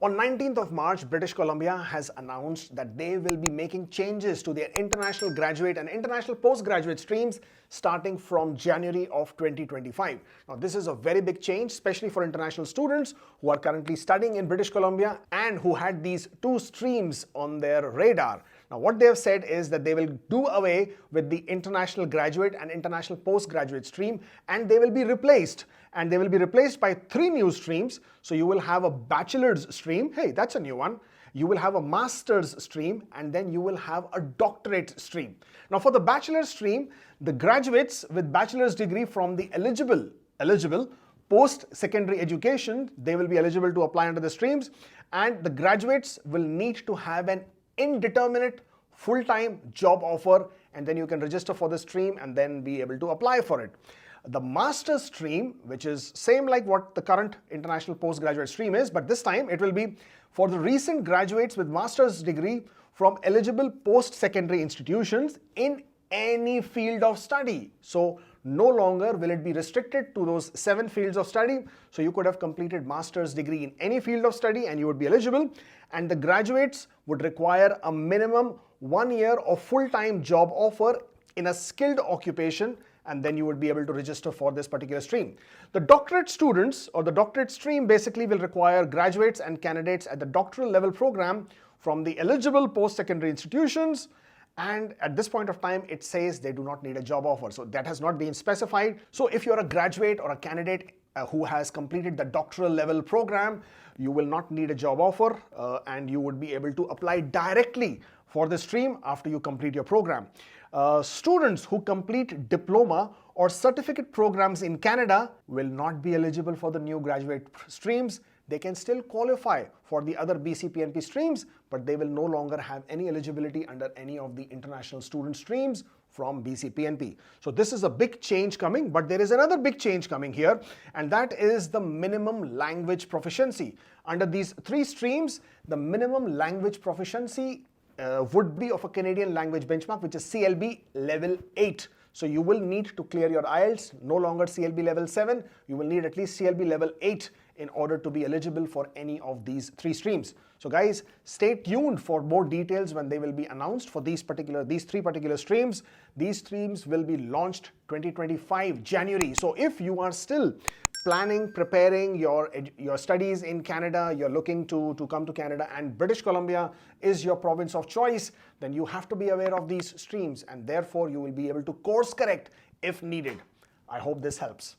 On 19th of March, British Columbia has announced that they will be making changes to their international graduate and international postgraduate streams starting from January of 2025. Now, this is a very big change, especially for international students who are currently studying in British Columbia and who had these two streams on their radar. Now, what they have said is that they will do away with the international graduate and international postgraduate stream, and they will be replaced. And they will be replaced by three new streams. So you will have a bachelor's stream. Hey, that's a new one. You will have a master's stream, and then you will have a doctorate stream. Now, for the bachelor's stream, the graduates with bachelor's degree from the eligible post-secondary education, they will be eligible to apply under the streams, and the graduates will need to have an indeterminate full-time job offer, and then you can register for the stream and then be able to apply for it. The master's stream, which is same like what the current international postgraduate stream is, but this time it will be for the recent graduates with master's degree from eligible post-secondary institutions in any field of study. So no longer will it be restricted to those 7 fields of study. So you could have completed master's degree in any field of study and you would be eligible. And the graduates would require a minimum 1 year of full-time job offer in a skilled occupation, and then you would be able to register for this particular stream. The doctorate students or the doctorate stream basically will require graduates and candidates at the doctoral level program from the eligible post-secondary institutions, and at this point of time it says they do not need a job offer. So that has not been specified. So if you're a graduate or a candidate who has completed the doctoral level program, you will not need a job offer and you would be able to apply directly for the stream after you complete your program. Students who complete diploma or certificate programs in Canada will not be eligible for the new graduate streams. They can still qualify for the other BC PNP streams, but they will no longer have any eligibility under any of the international student streams from BC PNP. So this is a big change coming, but there is another big change coming here, and that is the minimum language proficiency. Under these 3 streams, the minimum language proficiency would be of a Canadian language benchmark, which is CLB level 8. So you will need to clear your IELTS, no longer CLB level 7. You will need at least CLB level 8 in order to be eligible for any of these 3 streams. So guys, stay tuned for more details when they will be announced for these 3 particular streams. These streams will be launched 2025 January. So if you are still preparing your studies in Canada, you're looking to come to Canada and British Columbia is your province of choice, then you have to be aware of these streams and therefore you will be able to course correct if needed. I hope this helps.